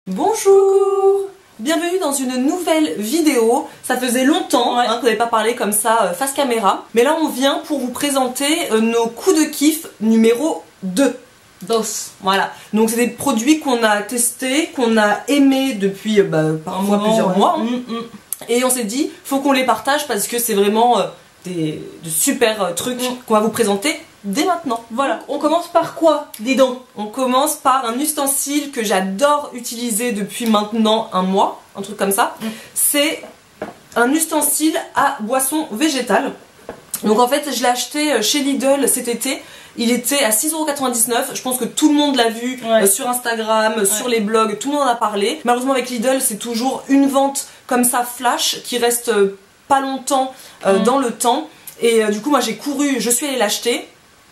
Bonjour! Bienvenue dans une nouvelle vidéo. Ça faisait longtemps qu'on n'avait pas parlé comme ça face caméra. Mais là on vient pour vous présenter nos coups de kiff numéro 2. Voilà. Donc c'est des produits qu'on a testés, qu'on a aimés depuis parfois plusieurs mois. Et on s'est dit, faut qu'on les partage parce que c'est vraiment de super trucs qu'on va vous présenter dès maintenant. Voilà. Donc, on commence par quoi? Dis donc. On commence par un ustensile que j'adore utiliser depuis maintenant un mois, un truc comme ça. C'est un ustensile à boisson végétale. Donc en fait je l'ai acheté chez Lidl cet été. Il était à 6,99 €. Je pense que tout le monde l'a vu sur Instagram, sur les blogs, tout le monde en a parlé. Malheureusement avec Lidl c'est toujours une vente comme ça flash qui reste pas longtemps dans le temps. Et du coup moi j'ai couru, je suis allée l'acheter.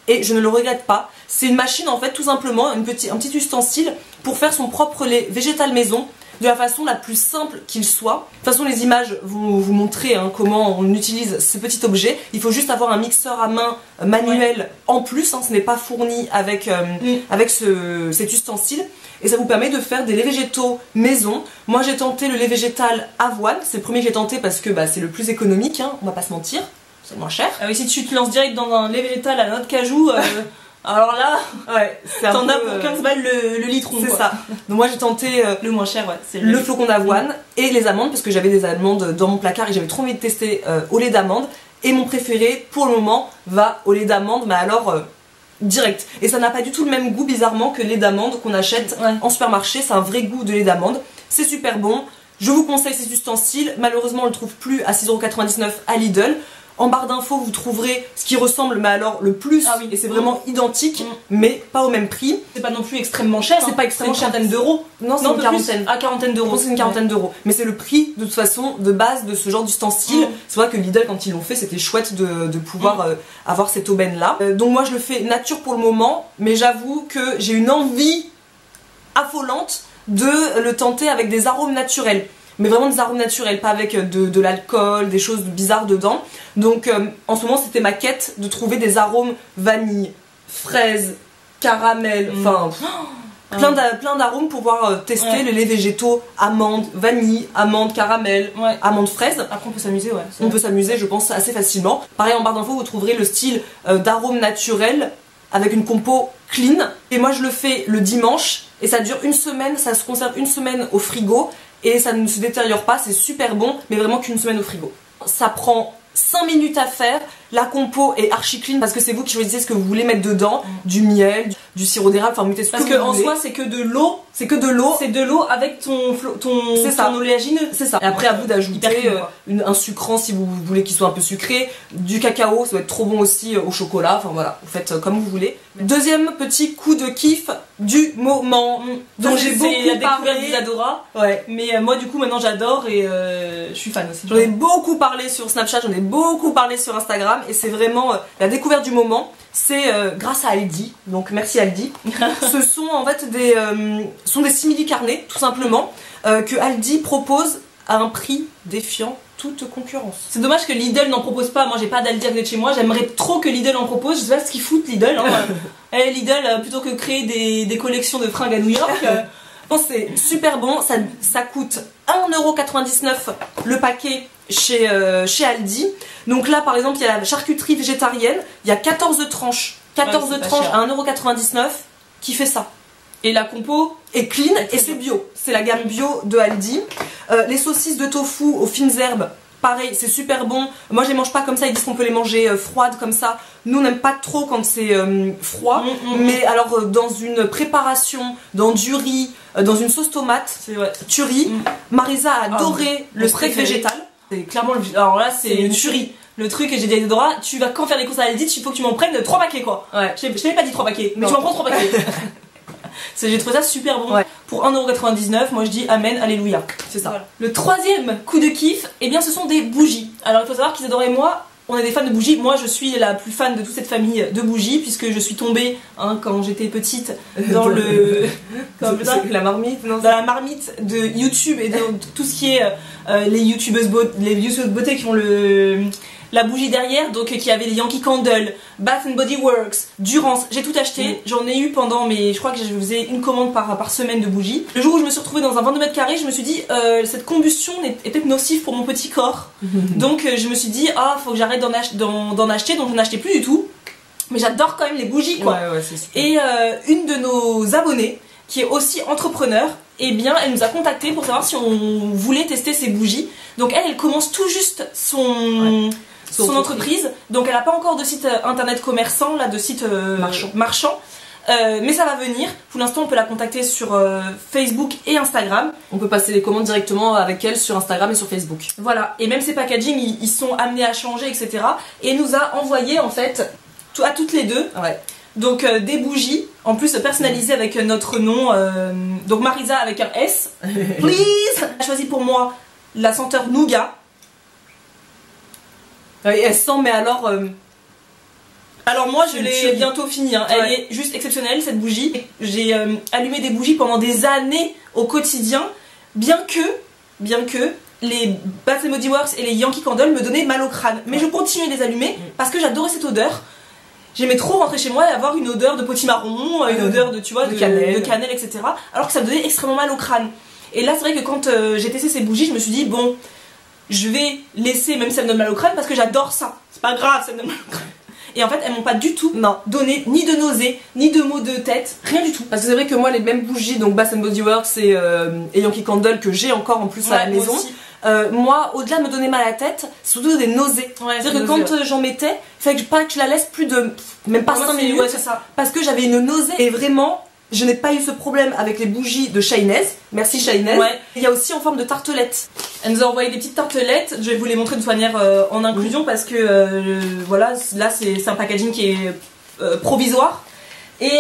Et je ne le regrette pas. C'est une machine en fait tout simplement, un petit ustensile pour faire son propre lait végétal maison de la façon la plus simple qu'il soit. De toute façon les images vont vous montrer comment on utilise ce petit objet. Il faut juste avoir un mixeur à main manuel en plus, ce n'est pas fourni avec, cet ustensile. Et ça vous permet de faire des laits végétaux maison. Moi j'ai tenté le lait végétal avoine, c'est le premier que j'ai tenté parce que c'est le plus économique, on va pas se mentir. C'est moins cher. Ah oui, si tu te lances direct dans un lait végétal à noix de cajou, alors là, t'en as pour 15 balles le litron. C'est ça. Donc moi j'ai tenté le moins cher, c'est le flocon d'avoine et les amandes parce que j'avais des amandes dans mon placard et j'avais trop envie de tester au lait d'amande. Et mon préféré pour le moment va au lait d'amande, mais alors direct. Et ça n'a pas du tout le même goût bizarrement que le lait d'amande qu'on achète en supermarché. C'est un vrai goût de lait d'amande. C'est super bon. Je vous conseille ces ustensiles. Malheureusement on le trouve plus à 6,99 € à Lidl. En barre d'infos vous trouverez ce qui ressemble mais alors le plus et c'est vraiment identique mais pas au même prix. C'est pas non plus extrêmement cher. C'est pas extrêmement cher. Une quarantaine d'euros. Non, c'est une quarantaine. À quarantaine d'euros. C'est une quarantaine d'euros. Mais c'est le prix de toute façon de base de ce genre d'ustensile. C'est vrai que Lidl quand ils l'ont fait c'était chouette de pouvoir avoir cette aubaine là. Donc moi je le fais nature pour le moment mais j'avoue que j'ai une envie affolante de le tenter avec des arômes naturels. Mais vraiment des arômes naturels, pas avec de l'alcool, des choses bizarres dedans. Donc en ce moment c'était ma quête de trouver des arômes vanille, fraise, caramel, enfin plein d'arômes pour pouvoir tester les laits végétaux, amandes, vanille, amandes, caramel, amandes, fraises. Après on peut s'amuser, On peut s'amuser je pense assez facilement. Pareil en barre d'infos vous trouverez le style d'arômes naturels avec une compo clean. Et moi je le fais le dimanche et ça dure une semaine, ça se conserve une semaine au frigo. Et ça ne se détériore pas, c'est super bon, mais vraiment qu'une semaine au frigo. Ça prend 5 minutes à faire, la compo est archi clean parce que c'est vous qui choisissez ce que vous voulez mettre dedans, du miel, du sirop d'érable, enfin mettez ce que vous voulez. Parce qu'en soi c'est que de l'eau, c'est de l'eau avec ton oléagineux. C'est ça. Et après à vous d'ajouter un sucrant si vous voulez qu'il soit un peu sucré, du cacao, ça va être trop bon aussi au chocolat, enfin voilà, vous faites comme vous voulez. Deuxième petit coup de kiff du moment dont j'ai beaucoup parlé d'Isadora. Mais moi du coup maintenant j'adore et je suis fan aussi. J'en ai beaucoup parlé sur Snapchat, j'en ai beaucoup parlé sur Instagram et c'est vraiment la découverte du moment. C'est grâce à Aldi, donc merci Aldi. Ce sont en fait des simili-carnets tout simplement que Aldi propose à un prix défiant toute concurrence. C'est dommage que Lidl n'en propose pas. Moi j'ai pas d'Aldi à côté de chez moi, j'aimerais trop que Lidl en propose. Je sais pas ce qu'ils foutent Lidl. Lidl plutôt que créer des collections de fringues à New York. C'est super bon, ça coûte 1,99 € le paquet chez Aldi. Donc là par exemple il y a la charcuterie végétarienne, il y a 14 tranches. 14 tranches à 1,99 € qui fait ça. Et la compo est clean et c'est bio. C'est la gamme bio de Aldi. Les saucisses de tofu aux fines herbes, pareil, c'est super bon. Moi je les mange pas comme ça, ils disent qu'on peut les manger froides comme ça. Nous on n'aime pas trop quand c'est froid. Mais alors dans une préparation, dans du riz, dans une sauce tomate, tuerie, Marisa a adoré le steak végétal. C'est clairement alors là c'est une tuerie. Le truc que j'ai dit à Isadora, tu vas quand faire des courses à Aldi, il faut que tu m'en prennes 3 paquets quoi. Je t'avais pas dit 3 paquets, mais tu m'en prends 3 paquets. J'ai trouvé ça super bon. Pour 1,99 €, moi je dis amen, alléluia. C'est ça. Le troisième coup de kiff, ce sont des bougies. Alors il faut savoir qu'Isadora et moi, on est des fans de bougies. Moi je suis la plus fan de toute cette famille de bougies puisque je suis tombée quand j'étais petite dans la marmite, dans la marmite de YouTube et de tout ce qui est les youtubeuses beauté qui ont la bougie derrière, donc qui avait les Yankee Candle, Bath and Body Works, Durance, j'ai tout acheté. J'en ai eu pendant mes, je crois que je faisais une commande par semaine de bougies. Le jour où je me suis retrouvée dans un 22 mètres carrés, je me suis dit cette combustion est peut-être nocive pour mon petit corps. Donc je me suis dit faut que j'arrête d'en acheter, donc je n'en achetais plus du tout. Mais j'adore quand même les bougies quoi. Ouais, c'est super. Et une de nos abonnées qui est aussi entrepreneur, eh bien elle nous a contacté pour savoir si on voulait tester ses bougies. Donc elle commence tout juste son entreprise, donc elle n'a pas encore de site internet commerçant, là, de site marchand. Mais ça va venir. Pour l'instant on peut la contacter sur Facebook et Instagram. On peut passer les commandes directement avec elle sur Instagram et sur Facebook. Voilà, et même ses packaging ils sont amenés à changer, etc. Et elle nous a envoyé en fait à toutes les deux. Ouais. Donc des bougies, en plus personnalisées avec notre nom, donc Marisa avec un S, please. Elle a choisi pour moi la senteur Nougat. Elle sent, mais alors... Alors moi je l'ai bientôt fini, hein. Elle est juste exceptionnelle cette bougie. J'ai allumé des bougies pendant des années au quotidien, bien que les Bath and Body Works et les Yankee Candle me donnaient mal au crâne. Mais je continuais de les allumer parce que j'adorais cette odeur. J'aimais trop rentrer chez moi et avoir une odeur de potimarron, une odeur de, tu vois, de cannelle, etc. Alors que ça me donnait extrêmement mal au crâne. Et là, c'est vrai que quand j'ai testé ces bougies, je me suis dit, bon, je vais laisser, même si ça me donne mal au crâne, parce que j'adore ça. C'est pas grave, ça me donne mal au crâne. Et en fait, elles m'ont pas du tout donné ni de nausées, ni de maux de tête, rien du tout. Parce que c'est vrai que moi, les mêmes bougies, donc Bath and Body Works et Yankee Candle, que j'ai encore en plus à la maison, moi, au-delà de me donner mal à la tête, c'est surtout des nausées. C'est-à-dire que quand j'en mettais, il fallait que je la laisse plus de, même pas 5 minutes, c'est ça. Parce que j'avais une nausée. Et vraiment, je n'ai pas eu ce problème avec les bougies de Shinez. Merci Shinez. Il y a aussi en forme de tartelette. Elle nous a envoyé des petites tartelettes. Je vais vous les montrer de toute manière en inclusion parce que voilà, là c'est un packaging qui est provisoire. Et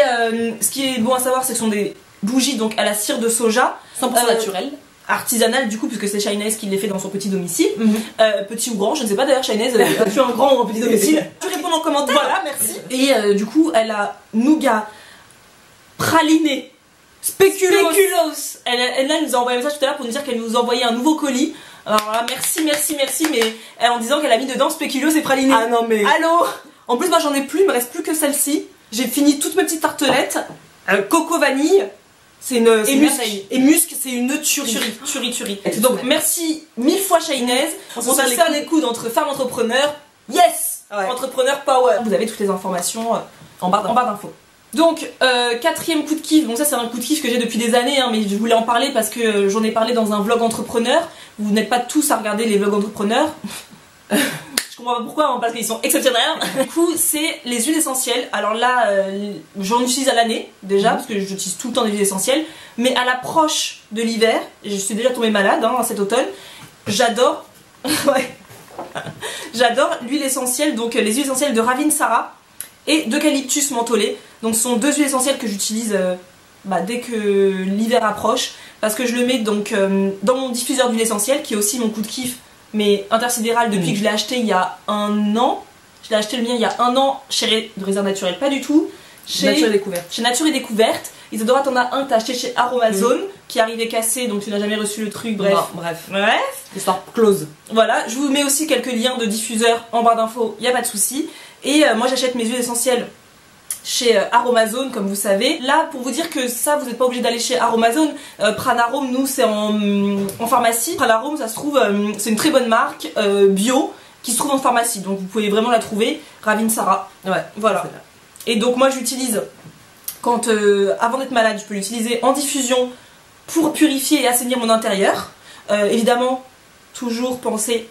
ce qui est bon à savoir, c'est que ce sont des bougies donc à la cire de soja, 100% naturel. Artisanale du coup, puisque c'est Shinez qui les fait dans son petit domicile. Petit ou grand, je ne sais pas d'ailleurs. Shinez, as-tu un grand ou un petit domicile? Tu réponds en commentaire. Voilà, merci. Et du coup, elle a nougat, praliné, spéculoos. Elle nous a envoyé un message tout à l'heure pour nous dire qu'elle nous envoyait un nouveau colis. Alors là, merci, mais en disant qu'elle a mis dedans spéculoos et praliné. Ah non mais... Allô. En plus moi j'en ai plus, il me reste plus que celle-ci. J'ai fini toutes mes petites tartelettes. Coco vanille. C'est une... Et musc, c'est une tuerie. Donc merci 1000 fois Shinez. On se serre les coudes entre femmes entrepreneurs. Yes, entrepreneur power. Vous avez toutes les informations en barre d'infos. Donc quatrième coup de kiff, donc ça c'est un coup de kiff que j'ai depuis des années, hein, mais je voulais en parler parce que j'en ai parlé dans un vlog entrepreneur. Vous n'êtes pas tous à regarder les vlogs entrepreneurs. Je comprends pas pourquoi, hein, parce qu'ils sont exceptionnels. Du coup c'est les huiles essentielles. Alors là j'en utilise à l'année déjà, parce que j'utilise tout le temps des huiles essentielles. Mais à l'approche de l'hiver, je suis déjà tombée malade cet automne, j'adore j'adore l'huile essentielle, donc les huiles essentielles de Ravinsara et d'eucalyptus mentholé. Donc ce sont deux huiles essentielles que j'utilise dès que l'hiver approche, parce que je le mets donc dans mon diffuseur d'huile essentielle, qui est aussi mon coup de kiff, mais intersidéral depuis que je l'ai acheté il y a un an. Je l'ai acheté le mien il y a un an chez Réserve Naturelle, pas du tout. Chez Nature et Découverte. Isadora, t'en as un que t'as acheté chez Aromazone, qui arrivait cassé, donc tu n'as jamais reçu le truc, bref. Histoire close. Voilà, je vous mets aussi quelques liens de diffuseurs en barre d'infos, y a pas de souci. Et moi j'achète mes huiles essentielles chez Aromazone, comme vous savez. Là, pour vous dire que ça, vous n'êtes pas obligé d'aller chez Aromazone. Pranarome, nous, c'est en pharmacie. Pranarome, ça se trouve, c'est une très bonne marque, bio, qui se trouve en pharmacie. Donc vous pouvez vraiment la trouver. Ravinsara. Voilà. Et donc moi, j'utilise, quand avant d'être malade, je peux l'utiliser en diffusion pour purifier et assainir mon intérieur. Évidemment, toujours pensez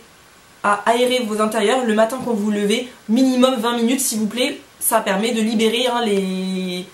à aérer vos intérieurs le matin quand vous vous levez, minimum 20 minutes s'il vous plaît. Ça permet de libérer les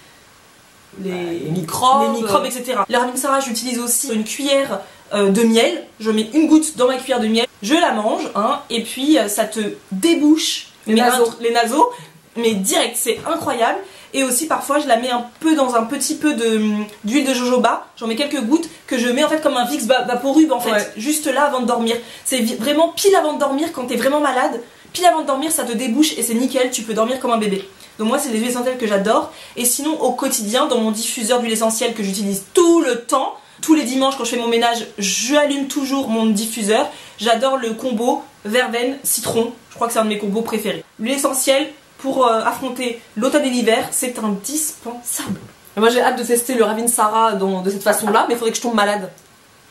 microbes, etc. La Ravinsara, j'utilise aussi une cuillère de miel. Je mets une goutte dans ma cuillère de miel, je la mange, et puis ça te débouche les naseaux, mais direct, c'est incroyable. Et aussi parfois je la mets un peu dans un petit peu d'huile de jojoba, j'en mets quelques gouttes que je mets en fait comme un Vicks Vaporub en fait, juste là avant de dormir. C'est vraiment pile avant de dormir quand t'es vraiment malade. Pile avant de dormir, ça te débouche et c'est nickel, tu peux dormir comme un bébé. Donc moi c'est les huiles essentielles que j'adore. Et sinon au quotidien, dans mon diffuseur d'huile essentielle que j'utilise tout le temps, Tous les dimanches quand je fais mon ménage, j'allume toujours mon diffuseur. J'adore le combo verveine citron, je crois que c'est un de mes combos préférés. L'huile essentielle pour affronter l'automne et l'hiver, c'est indispensable. Moi j'ai hâte de tester le Ravinsara de cette façon-là, mais il faudrait que je tombe malade.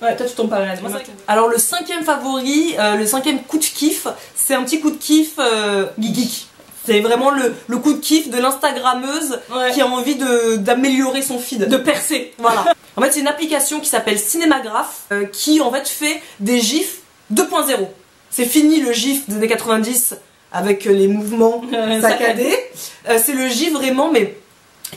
Ouais, toi tu tombes pas malade. Moi, alors le 5e favori, le 5e coup de kiff, c'est un petit coup de kiff geek. C'est vraiment le coup de kiff de l'instagrammeuse qui a envie d'améliorer son feed. De percer. Voilà. En fait c'est une application qui s'appelle Cinémagraphe qui en fait fait des gifs 2.0. C'est fini le gif des années 90 avec les mouvements saccadés. C'est le gif vraiment mais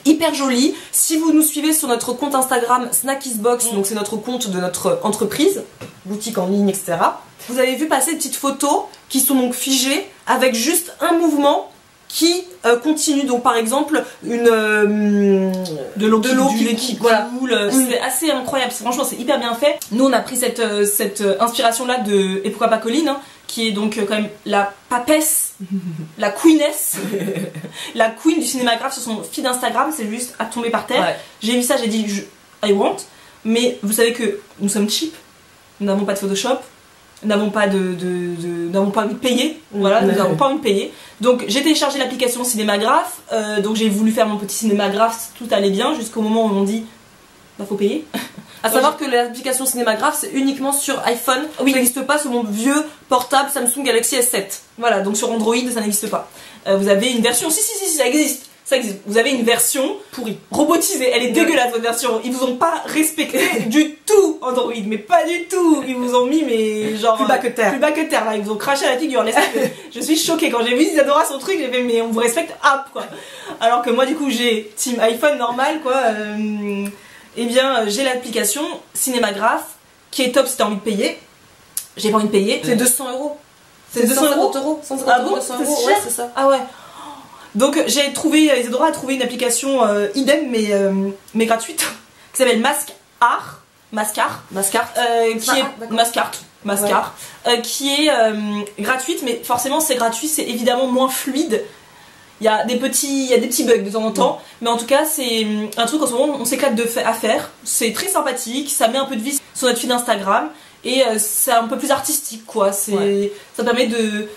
hyper joli. Si vous nous suivez sur notre compte Instagram Snackisbox, donc c'est notre compte de notre entreprise, boutique en ligne, etc. Vous avez vu passer des petites photos qui sont donc figées avec juste un mouvement qui continue. Donc par exemple de l'eau qui coule. C'est assez incroyable. Franchement c'est hyper bien fait. Nous on a pris cette inspiration là de Et pourquoi pas Colline, hein, qui est donc quand même la papesse, la queeness, la queen du cinémagraphe sur son feed Instagram. C'est juste à tomber par terre. Ouais. J'ai vu ça, j'ai dit I want. Mais vous savez que nous sommes cheap. Nous n'avons pas de Photoshop. Nous n'avons pas n'avons pas envie de payer. Voilà, nous n'avons pas envie de payer. Donc j'ai téléchargé l'application Cinémagraphe. Donc j'ai voulu faire mon petit cinémagraphe, tout allait bien jusqu'au moment où on m'a dit bah faut payer. À savoir que l'application Cinémagraphe c'est uniquement sur iPhone, oui. Ça n'existe pas sur mon vieux portable Samsung Galaxy S7. Voilà, donc sur Android ça n'existe pas. Vous avez une version, si ça existe. Ça existe. Vous avez une version pourrie, robotisée, elle est dégueulasse votre version. Ils vous ont pas respecté du tout Android, mais pas du tout. Ils vous ont mis mais genre plus bas que terre. Plus bas que terre là, ils vous ont craché à la figure. Je suis choquée quand j'ai vu Isadora son truc, j'ai fait mais on vous respecte app quoi. Alors que moi du coup j'ai team iPhone normal quoi. Eh bien j'ai l'application Cinémagraphe qui est top si t'as envie de payer. J'ai pas envie de payer. C'est 200 €. C'est 200 €. 150 ah bon, 200 €. Ouais, c'est ça. Ah ouais. Donc j'ai trouvé, Isadora a trouvé une application idem mais gratuite qui s'appelle Mascart, qui est gratuite, mais forcément c'est gratuit, c'est évidemment moins fluide. Il y a des petits bugs de temps en temps, mais en tout cas c'est un truc en ce moment on s'éclate à faire. C'est très sympathique, ça met un peu de vie sur notre feed Instagram. Et c'est un peu plus artistique quoi. Ça permet de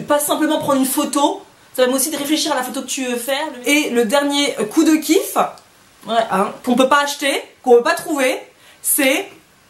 pas simplement prendre une photo. Ça permet aussi de réfléchir à la photo que tu veux faire. Et le dernier coup de kiff, qu'on peut pas acheter, qu'on peut pas trouver, c'est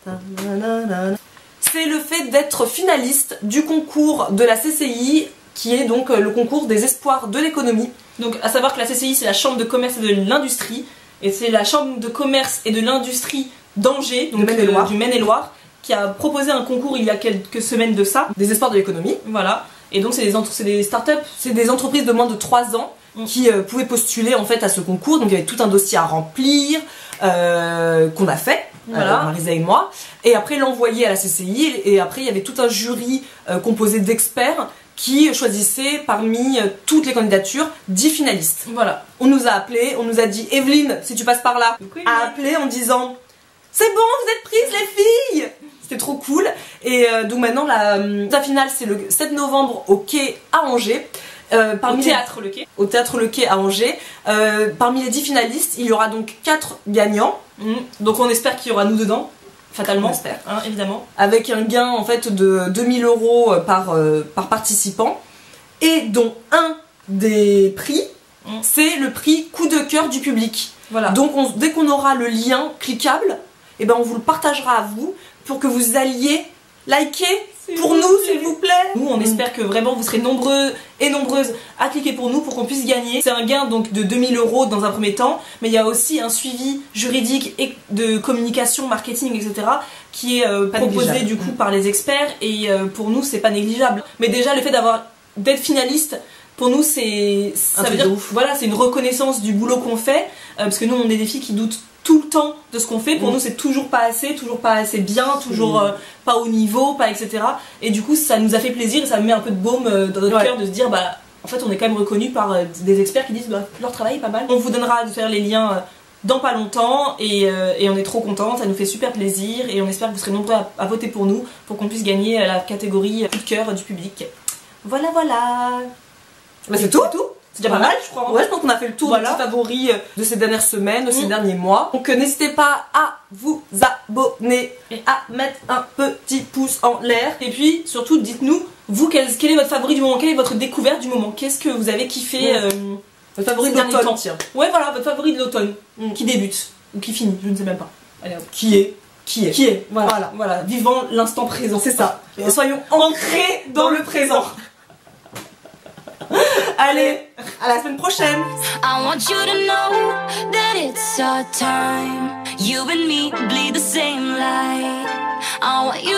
le fait d'être finaliste du concours de la CCI, qui est donc le concours des espoirs de l'économie. Donc à savoir que la CCI c'est la chambre de commerce et de l'industrie, et c'est la chambre de commerce et de l'industrie d'Angers, donc du Maine-et-Loire, qui a proposé un concours il y a quelques semaines de ça. Des espoirs de l'économie. Voilà. Et donc c'est des startups, c'est des entreprises de moins de 3 ans qui pouvaient postuler en fait à ce concours. Donc il y avait tout un dossier à remplir qu'on a fait, voilà. Marisa et moi. Et après l'envoyer à la CCI. Et après il y avait tout un jury composé d'experts qui choisissait parmi toutes les candidatures 10 finalistes. Voilà. On nous a appelés, on nous a dit Evelyne, si tu passes par là, a appelé en disant c'est bon, vous êtes prises les filles. C'était trop cool. Et donc maintenant la finale c'est le 7 novembre au Quai à Angers. Au Théâtre Le Quai. Au Théâtre Le Quai à Angers. Parmi les 10 finalistes, il y aura donc 4 gagnants. Donc on espère qu'il y aura nous dedans. Fatalement, on espère. Hein, évidemment. Avec un gain en fait de 2000 € par participant. Et dont un des prix, c'est le prix coup de cœur du public. Voilà. Donc dès qu'on aura le lien cliquable, et ben on vous le partagera à vous pour que vous alliez liker pour nous s'il vous plaît. Nous on espère que vraiment vous serez nombreux et nombreuses à cliquer pour nous pour qu'on puisse gagner. C'est un gain donc de 2000 € dans un premier temps, mais il y a aussi un suivi juridique et de communication, marketing, etc. qui est proposé du coup par les experts et pour nous c'est pas négligeable. Mais déjà le fait d'être finaliste, pour nous c'est ça veut dire voilà, c'est une reconnaissance du boulot qu'on fait parce que nous on est des filles qui doutent tout le temps de ce qu'on fait. Pour nous c'est toujours pas assez bien, toujours pas au niveau, pas etc. Et du coup ça nous a fait plaisir et ça met un peu de baume dans notre cœur de se dire bah en fait on est quand même reconnu par des experts qui disent bah leur travail est pas mal. On vous donnera de faire les liens dans pas longtemps et on est trop contents, ça nous fait super plaisir et on espère que vous serez nombreux à voter pour nous pour qu'on puisse gagner la catégorie coup de cœur du public. Voilà. Bah c'est tout. C'est déjà pas mal, je crois. Ouais, je pense qu'on a fait le tour des petits favoris de ces dernières semaines, de ces derniers mois. Donc n'hésitez pas à vous abonner et à mettre un petit pouce en l'air. Et puis surtout, dites-nous, vous, quel est votre favori du moment? Quelle est votre découverte du moment? Qu'est-ce que vous avez kiffé votre favori de l'automne? Ouais, voilà, votre favori de l'automne. Qui débute ou qui finit, je ne sais même pas. Allez, hop. Qui est. Voilà. Vivant l'instant présent. C'est ça. Et soyons ancrés dans le présent. Allez, à la semaine prochaine. I want you to know that it's our time. You and me bleed the same light. I want you